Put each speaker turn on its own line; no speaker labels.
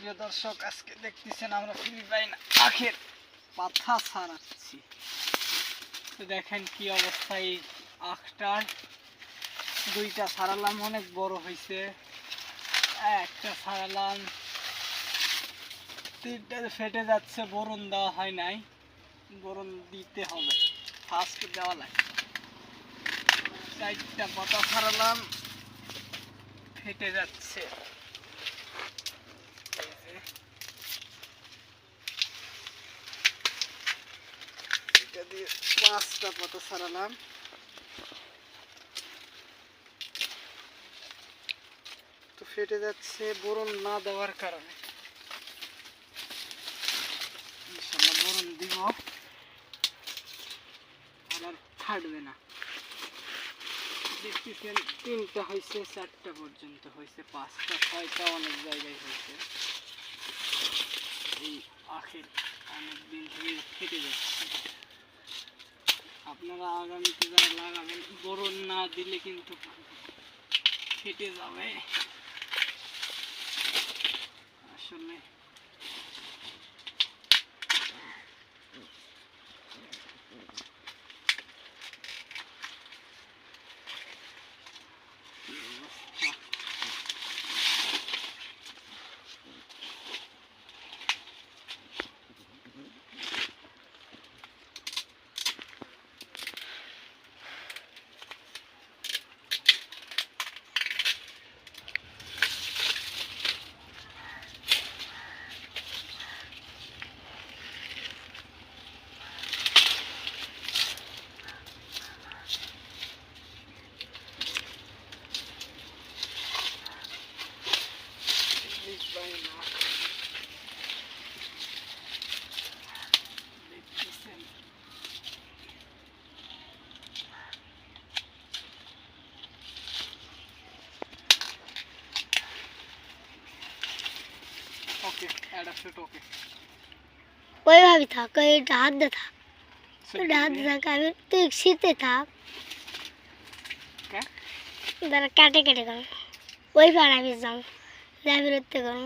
প্রিয় দর্শক, আজকে দেখতেছেন আমরা ফিলিপাইন আখের পাতা ছাড়াচ্ছি। তো দেখেন কি অবস্থা এই আখটার। দুইটা ছাড়ালাম, অনেক বড় হয়েছে। একটা ছাড়ালাম, তিনটা ফেটে যাচ্ছে, বোরন দেওয়া হয় নাই, বোরন দিতে হবে, ফার্স্ট দেওয়া লাগে। চারটা পাতা ছাড়ালাম, ফেটে যাচ্ছে। এটা দিয়ে 5টা পাতা ছাড়ালাম। তো ফেটে যাচ্ছে বোরন না দেওয়ার কারণে। ইনশাআল্লাহ বোরন দিব, আর ফাটবে না। দেখতেছেন 3টা হয়েছে, 4টা পর্যন্ত হয়েছে, 5টা 6টা অনেক জায়গায় হয়েছে। এই আখের অনেক দিন ধরে ফেটে যাচ্ছে। আপনারা আগামীতে যারা লাগাবেন, বোরন না দিলে কিন্তু ফেটে যাবে। আসলে ওকে, এটা শুট ওকে।
ওইভাবে থাক, এটা হাত দিয়ে থাক, ওটা হাত দিয়ে থাক। আমি তুই শীতে থাক, তারা কাটে কেটে করো, ওই পাড়া আমি যাও, যা বিরক্ত করো।